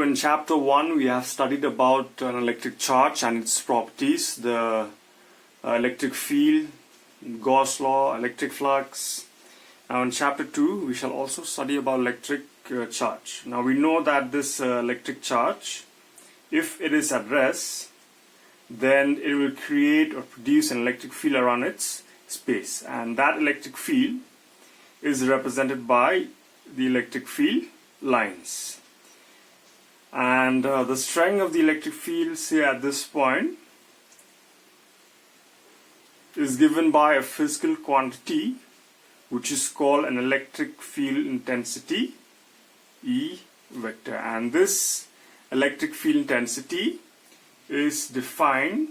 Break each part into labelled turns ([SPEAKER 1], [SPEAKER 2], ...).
[SPEAKER 1] in chapter 1 we have studied about an electric charge and its properties, the electric field, Gauss law, electric flux. Now in chapter 2 we shall also study about electric charge. Now we know that this electric charge, if it is at rest, then it will create or produce an electric field around its space, and that electric field is represented by the electric field lines. And the strength of the electric field, say at this point, is given by a physical quantity which is called an electric field intensity, E vector. And this electric field intensity is defined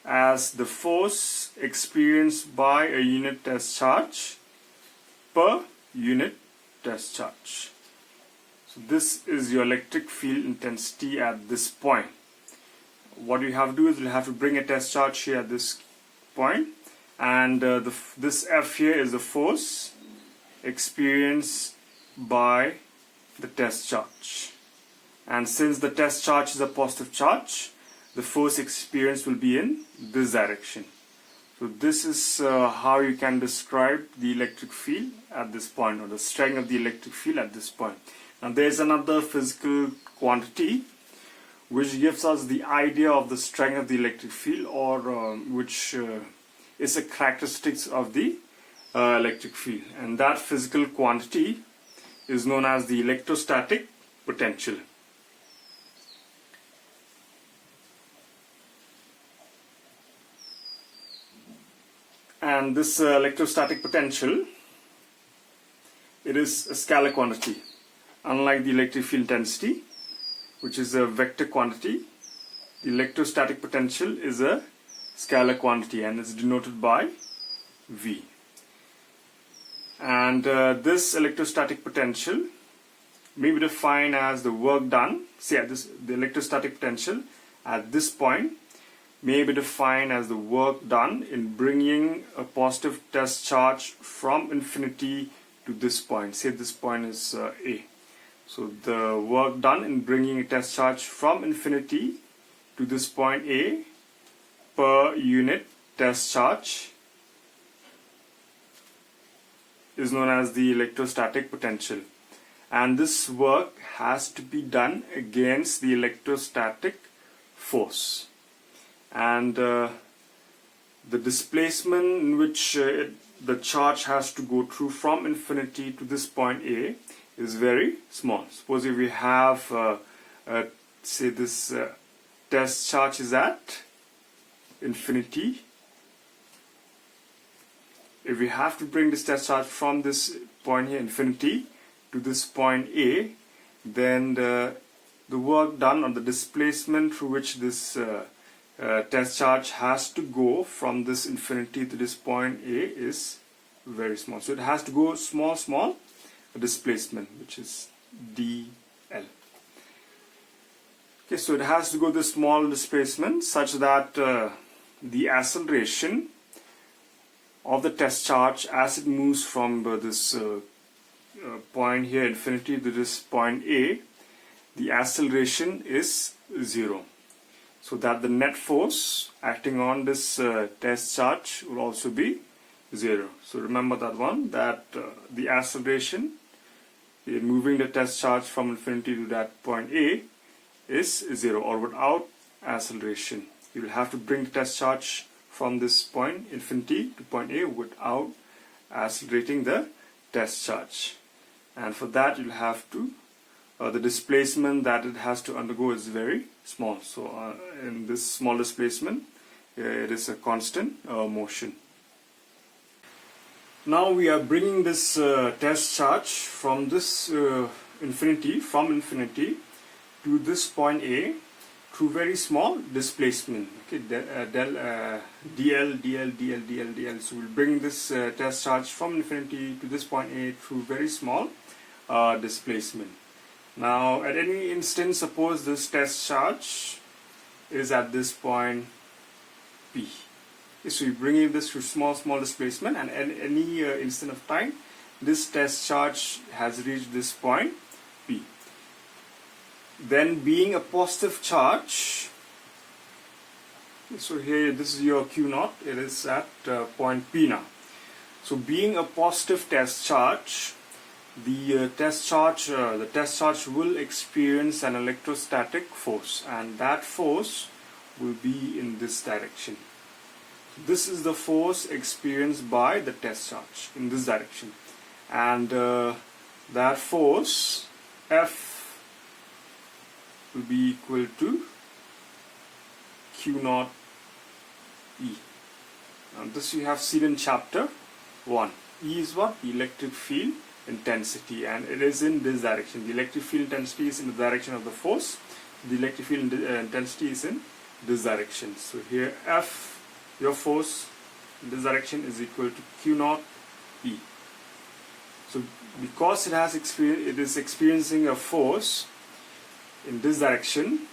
[SPEAKER 1] as the force experienced by a unit test charge per unit test charge. So this is your electric field intensity at this point. What you have to do is you have to bring a test charge here at this point, and this F here is the force experienced by the test charge. And since the test charge is a positive charge, the force experienced will be in this direction. So this is how you can describe the electric field at this point, or the strength of the electric field at this point. Now there is another physical quantity which gives us the idea of the strength of the electric field, or which is a characteristics of the electric field, and that physical quantity is known as the electrostatic potential. And this electrostatic potential, it is a scalar quantity. Unlike the electric field intensity, which is a vector quantity, the electrostatic potential is a scalar quantity and is denoted by V. And this electrostatic potential may be defined as the work done. See, the electrostatic potential at this point may be defined as the work done in bringing a positive test charge from infinity to this point. Say this point is A. So the work done in bringing a test charge from infinity to this point A per unit test charge is known as the electrostatic potential. And this work has to be done against the electrostatic force. And the displacement in which the charge has to go through from infinity to this point A is very small. Suppose if we have, say this test charge is at infinity. If we have to bring this test charge from this point here, infinity, to this point A, then the work done, or the displacement through which this test charge has to go from this infinity to this point A is very small. So it has to go small displacement, which is dl. Okay, so it has to go this small displacement such that the acceleration of the test charge as it moves from this point here, infinity, to this point A, the acceleration is 0. So that the net force acting on this test charge will also be 0. So remember that one, that the acceleration in moving the test charge from infinity to that point A is 0, or without acceleration. You will have to bring the test charge from this point, infinity, to point A without accelerating the test charge. And for that you'll have to, the displacement that it has to undergo is very small. So in this small displacement, it is a constant motion. Now we are bringing this test charge from this infinity to this point A through very small displacement. Okay, dl. So we'll bring this test charge from infinity to this point A through very small displacement. Now at any instant, suppose this test charge is at this point P. So we bring in this through small displacement, and at any instant of time, this test charge has reached this point P. then being a positive charge, so here this is your Q naught, it is at point P now. So being a positive test charge, the test charge will experience an electrostatic force, and that force will be in this direction. This is the force experienced by the test charge in this direction, and that force F will be equal to Q naught E. Now this you have seen in chapter 1. E is what? Electric field intensity, and it is in this direction. The electric field intensity is in the direction of the force. The electric field intensity is in this direction. So here F, your force in this direction, is equal to Q naught E. So because it is experiencing a force in this direction,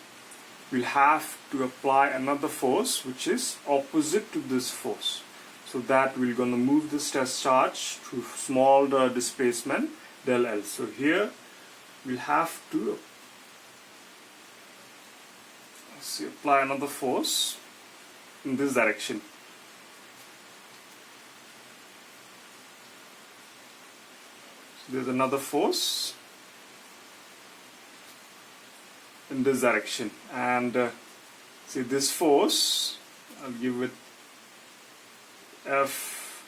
[SPEAKER 1] we'll have to apply another force which is opposite to this force. So that we're going to move this test charge through small displacement del L. So here we'll have to apply another force in this direction. So there's another force in this direction, and see this force, I'll give it F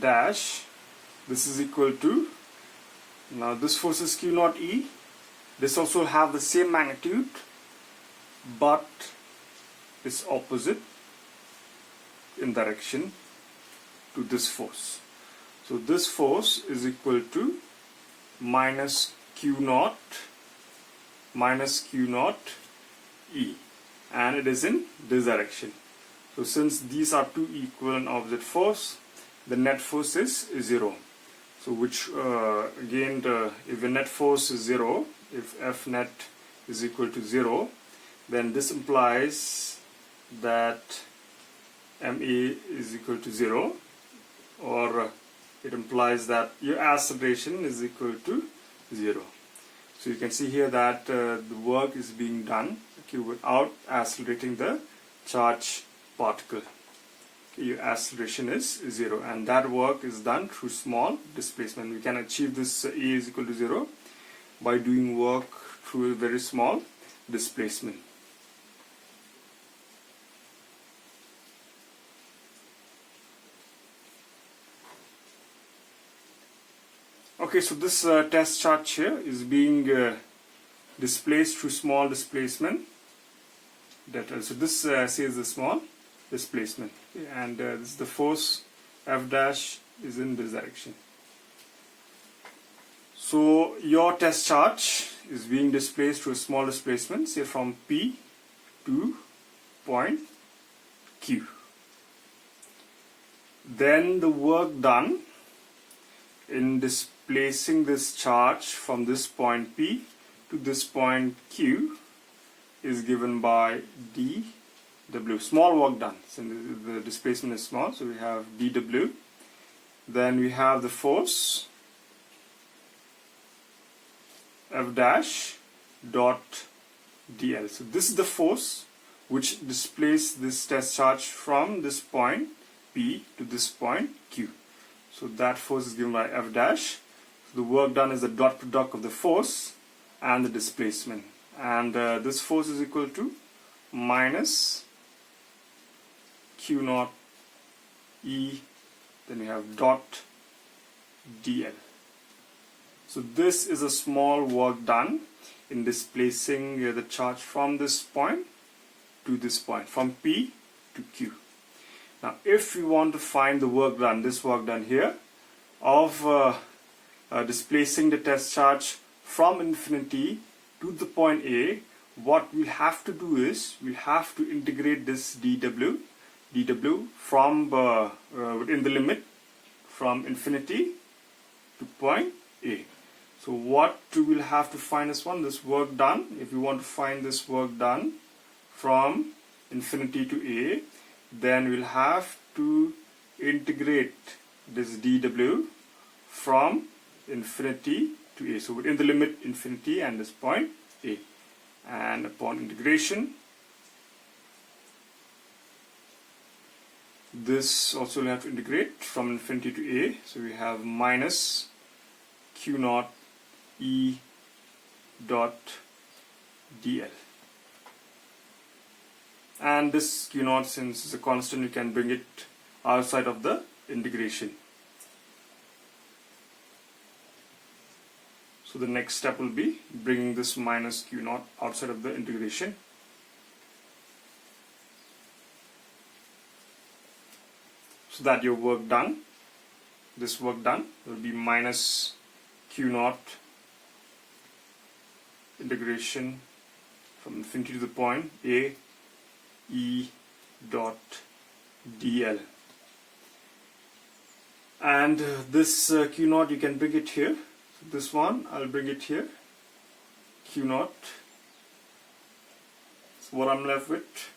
[SPEAKER 1] dash. This is equal to, now this force is Q naught E. This also have the same magnitude but is opposite in direction to this force. So this force is equal to minus Q naught E, and it is in this direction. So since these are two equal and opposite force, the net force is 0. So which again, if the net force is 0, if F net is equal to 0, then this implies that MA is equal to 0, or it implies that your acceleration is equal to 0. So you can see here that the work is being done, okay, without accelerating the charge particle. Okay, your acceleration is 0, and that work is done through small displacement. We can achieve this A is equal to 0 by doing work through a very small displacement. Okay, so this test charge here is being displaced through small displacement. So this says the small displacement, okay, and this is the force F dash is in this direction. So your test charge is being displaced through a small displacement, say from P to point Q. Then the work done in displacing this charge from this point P to this point Q is given by dW. Small work done, so the displacement is small, so we have dW. Then we have the force F dash dot dl. So this is the force which displaces this test charge from this point P to this point Q. So that force is given by F dash. So the work done is the dot product of the force and the displacement, and this force is equal to minus Q naught E, then we have dot dl. So this is a small work done in displacing the charge from this point to this point, from P to Q. Now if we want to find the work done, this work done here, of displacing the test charge from infinity to the point A, what we have to do is we have to integrate this dW from within the limit from infinity to point A. So what we will have to find this work done. If we want to find this work done from infinity to A, then we'll have to integrate this dW from infinity to A. So within the limit infinity and this point A. And upon integration, this also will have to integrate from infinity to A. So we have minus Q naught E dot dl. And this Q naught, since it's a constant, you can bring it outside of the integration. So the next step will be bringing this minus Q naught outside of the integration. So that your work done, this work done will be minus Q naught integration from infinity to the point A E dot dl. And this Q naught, you can bring it here. So this one, I'll bring it here, Q naught. So what I'm left with,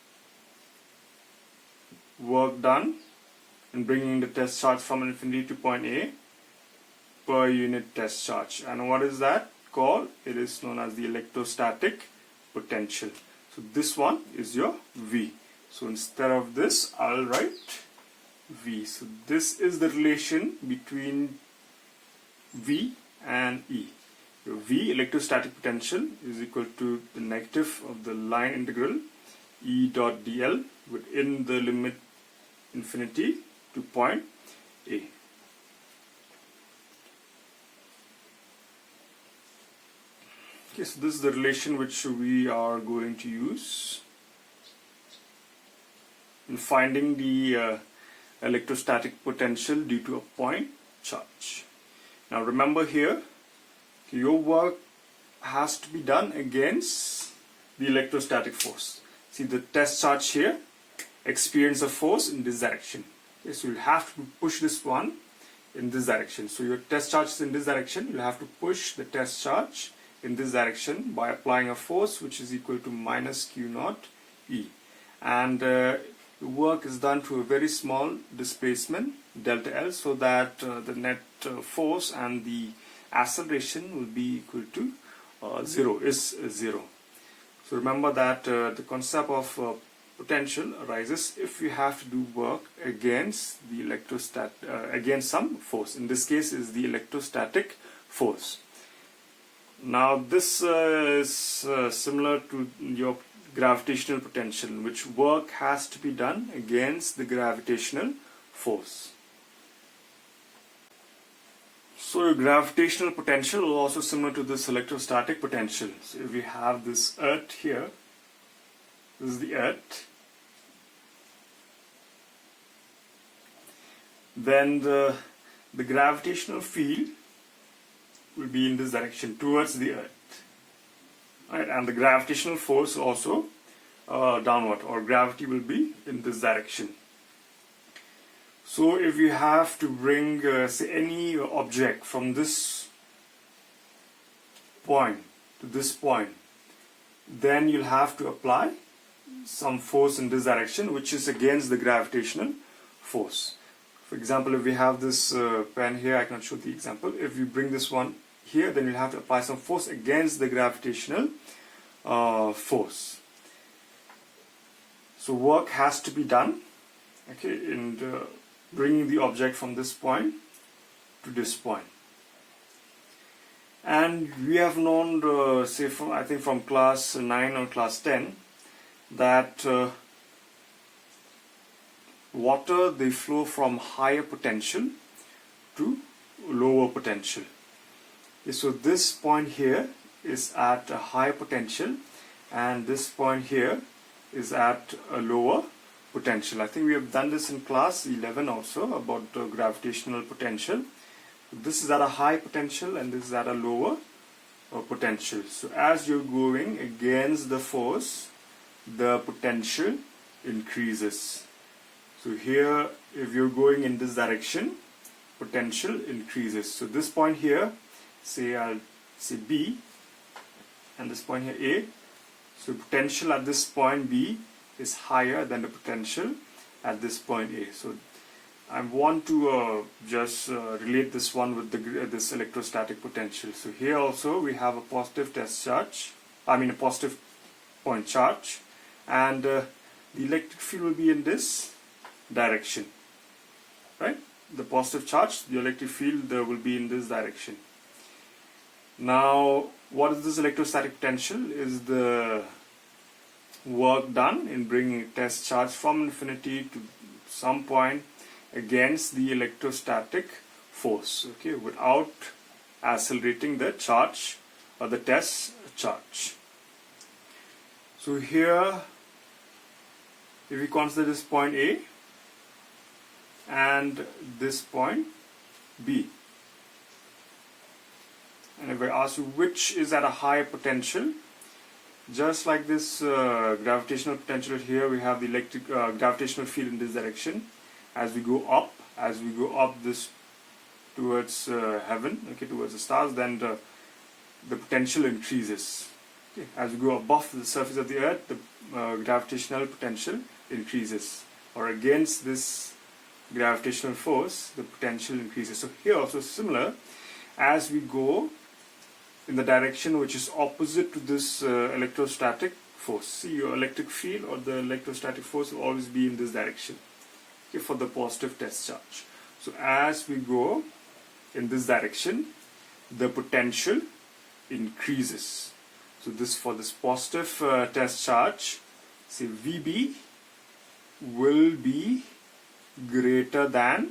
[SPEAKER 1] work done in bringing the test charge from infinity to point A per unit test charge. And what is that called? It is known as the electrostatic potential. So this one is your V. So instead of this, I'll write V. So this is the relation between V and E. Your V, electrostatic potential, is equal to the negative of the line integral E dot dl within the limit infinity to point A. Okay, so this is the relation which we are going to use in finding the electrostatic potential due to a point charge. Now remember here, your work has to be done against the electrostatic force. See, the test charge here experience a force in this direction. Okay, so you'll have to push this one in this direction. So your test charge is in this direction. You'll have to push the test charge in this direction by applying a force which is equal to minus Q naught E. And the work is done through a very small displacement, delta L, so that the net force and the acceleration will be equal to 0, is 0. So remember that the concept of potential arises if you have to do work against the against some force. In this case is the electrostatic force. Now this is similar to your gravitational potential, in which work has to be done against the gravitational force. So your gravitational potential is also similar to this electrostatic potential. So if we have this earth here, this is the earth, then the gravitational field will be in this direction towards the earth, right? And the gravitational force also downward, or gravity will be in this direction. So if you have to bring say any object from this point to this point, then you'll have to apply some force in this direction which is against the gravitational force. For example, if we have this pen here, I cannot show the example. If you bring this one here, then you'll have to apply some force against the gravitational force. So work has to be done, okay, in bringing the object from this point to this point. And we have known, say from, I think from class 9 or class 10, that water, they flow from higher potential to lower potential. Okay, so this point here is at a high potential and this point here is at a lower potential. I think we have done this in class 11 also about gravitational potential. This is at a high potential and this is at a lower potential. So as you're going against the force, the potential increases. So here, if you're going in this direction, potential increases. So this point here, say I'll say B, and this point here A. So potential at this point B is higher than the potential at this point A. So I want to just relate this one with this electrostatic potential. So here also we have a positive test charge, a positive point charge, and the electric field will be in this direction, right? The positive charge, the electric field will be in this direction. Now, what is this electrostatic potential? Is the work done in bringing a test charge from infinity to some point against the electrostatic force, okay, without accelerating the charge or the test charge. So here, if we consider this point A and this point B, and if I ask you which is at a higher potential, just like this gravitational potential here, we have the electric gravitational field in this direction. As we go up this towards heaven, okay, towards the stars, then the potential increases. Okay. As we go above the surface of the earth, the gravitational potential increases, or against this gravitational force, the potential increases. So here also similar, as we go in the direction which is opposite to this electrostatic force. See, your electric field or the electrostatic force will always be in this direction, okay, for the positive test charge. So as we go in this direction, the potential increases. So this, for this positive test charge, say VB will be greater than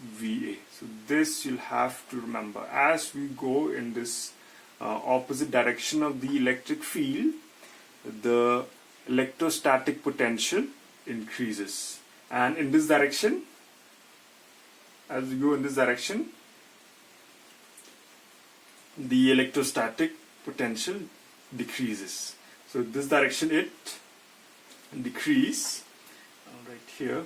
[SPEAKER 1] VA. So this you'll have to remember. As we go in this opposite direction of the electric field, the electrostatic potential increases. And in this direction, as we go in this direction, the electrostatic potential decreases. So this direction it decreases, right here.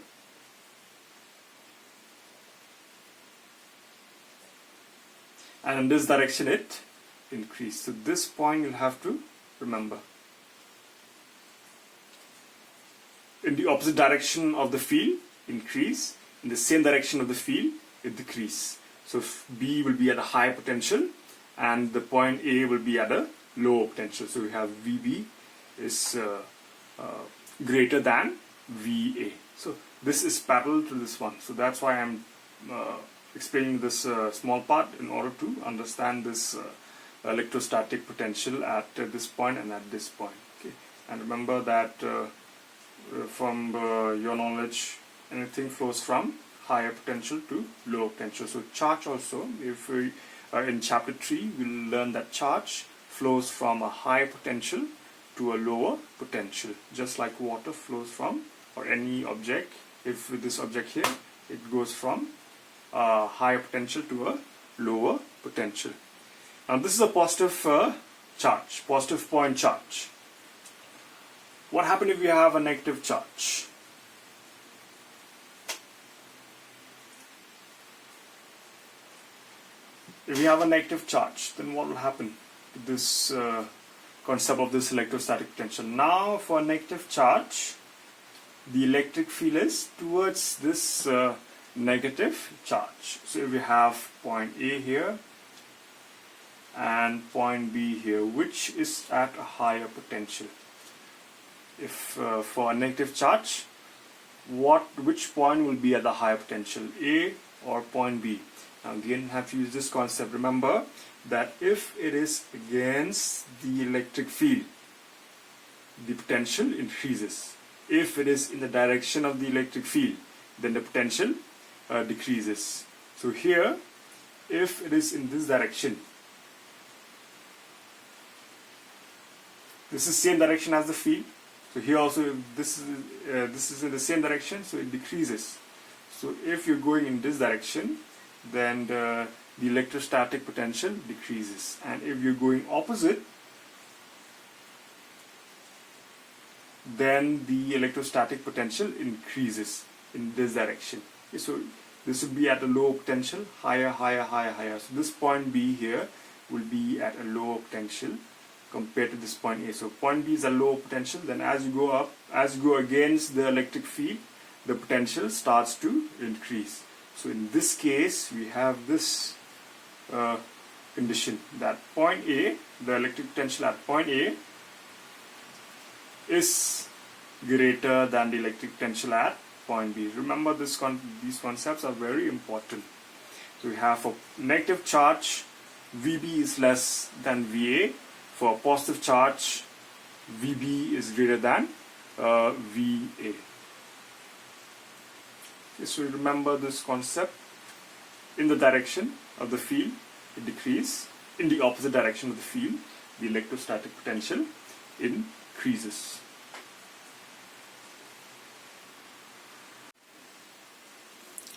[SPEAKER 1] And in this direction it increases. So this point you'll have to remember. In the opposite direction of the field, increase. In the same direction of the field, it decrease. So B will be at a higher potential and the point A will be at a lower potential. So we have VB is greater than VA. So this is parallel to this one. So that's why I'm explaining this small part, in order to understand this electrostatic potential at this point and at this point. Okay. And remember that from your knowledge, anything flows from higher potential to lower potential. So charge also, if we in chapter 3 we'll learn that charge flows from a higher potential to a lower potential, just like water flows from, or any object, if with this object here, it goes from a higher potential to a lower potential. Now this is a positive charge, positive point charge. What happens if you have a negative charge? If we have a negative charge, then what will happen to this concept of this electrostatic potential? Now for a negative charge, the electric field is towards this negative charge. So if we have point A here and point B here, which is at a higher potential? If for a negative charge, which point will be at the higher potential, A or point B? Now again, have to use this concept. Remember that if it is against the electric field, the potential increases. If it is in the direction of the electric field, then the potential decreases. So here, if it is in this direction, this is same direction as the field. So here also, if this is in the same direction, so it decreases. So if you're going in this direction, then the electrostatic potential decreases. And if you're going opposite, then the electrostatic potential increases in this direction. Okay, so this will be at a lower potential, higher, higher, higher, higher. So this point B here will be at a lower potential compared to this point A. So point B is a low potential, then as you go up, as you go against the electric field, the potential starts to increase. So in this case, we have this condition, that point A, the electric potential at point A is greater than the electric potential at point B. Remember these concepts are very important. So we have for negative charge, VB is less than VA. For positive charge, VB is greater than VA. So remember this concept. In the direction of the field, it decreases. In the opposite direction of the field, the electrostatic potential increases.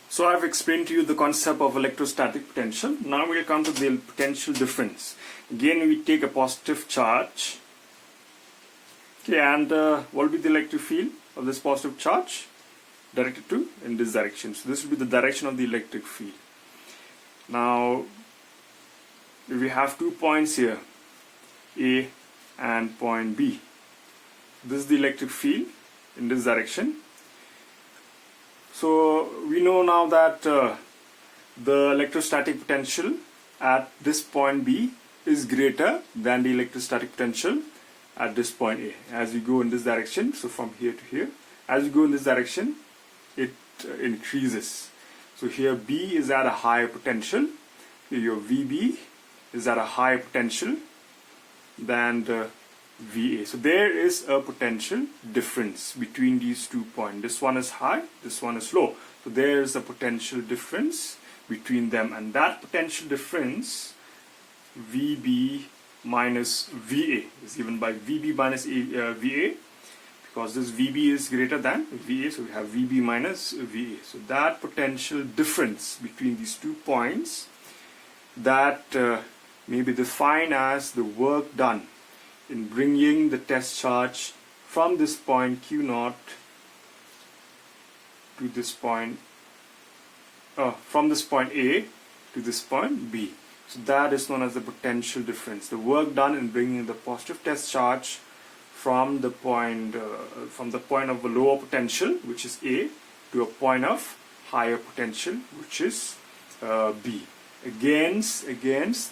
[SPEAKER 1] So I've explained to you the concept of electrostatic potential. Now we'll come to the potential difference. Again, we take a positive charge. Okay, and what will be the electric field of this positive charge? Directed to in this direction. So this will be the direction of the electric field. Now, we have 2 points here, A and point B. This is the electric field in this direction. So we know now that the electrostatic potential at this point B is greater than the electrostatic potential at this point A. As we go in this direction, so from here to here, as we go in this direction, it increases. So here B is at a higher potential. Here your VB is at a higher potential than the VA. So there is a potential difference between these 2 points. This one is high, this one is low. So there is a potential difference between them, and that potential difference, VB minus VA, is given by VB minus VA, because this VB is greater than VA, so we have VB minus VA. So that potential difference between these 2 points, that may be defined as the work done in bringing the test charge from this point Q0 to this point, from this point A to this point B. So that is known as the potential difference. The work done in bringing the positive test charge from the point of a lower potential, which is A, to a point of higher potential, which is B, against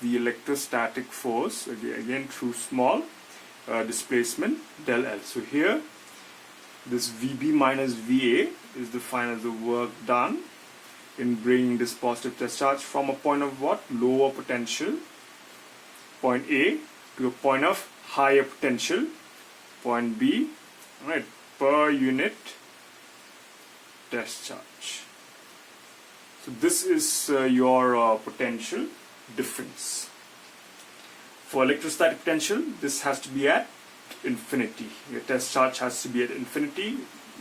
[SPEAKER 1] the electrostatic force, again through small displacement del L. So here, this VB minus VA is defined as the work done in bringing this positive test charge from a point of what? Lower potential, point A, to a point of higher potential, point B, right, per unit test charge. So this is your potential difference. For electrostatic potential, this has to be at infinity. Your test charge has to be at infinity,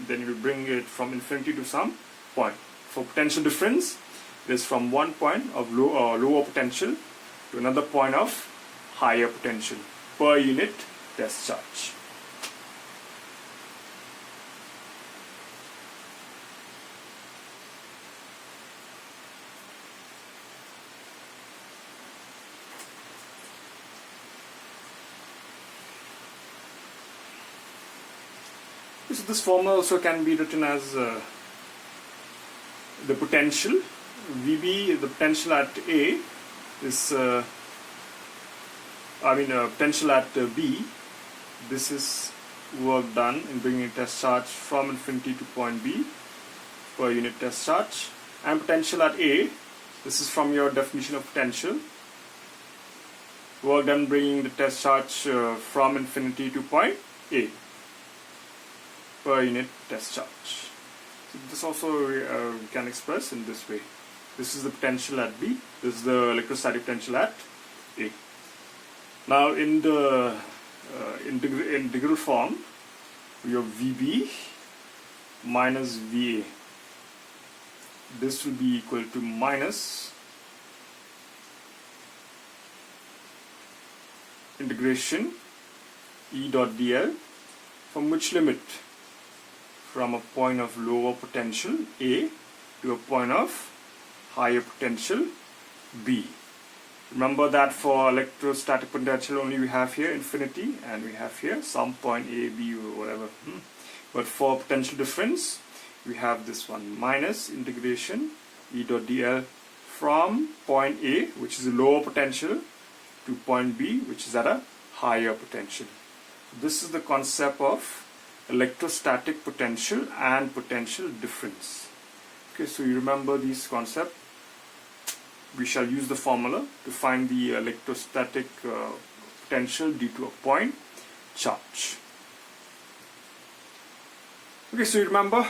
[SPEAKER 1] then you will bring it from infinity to some point. For potential difference, it is from one point of lower potential to another point of higher potential per unit test charge. So this formula also can be written as the potential VB, the potential at A is potential at B. This is work done in bringing a test charge from infinity to point B per unit test charge. And potential at A, this is from your definition of potential, work done bringing the test charge from infinity to point A per unit test charge. So this also we can express in this way. This is the potential at B, this is the electrostatic potential at A. Now in the integral form, we have VB minus VA. This will be equal to minus integration E dot dl, from which limit? From a point of lower potential A to a point of higher potential B. Remember that for electrostatic potential only we have here infinity and we have here some point A, B or whatever. But for potential difference we have this one, minus integration E dot dl from point A, which is a lower potential, to point B, which is at a higher potential. This is the concept of electrostatic potential and potential difference. Okay, so you remember these concepts. We shall use the formula to find the electrostatic potential due to a point charge. Okay, so you remember,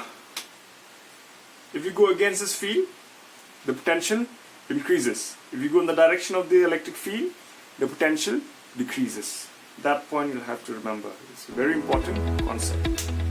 [SPEAKER 1] if you go against this field, the potential increases. If you go in the direction of the electric field, the potential decreases. That point you'll have to remember. It's a very important concept.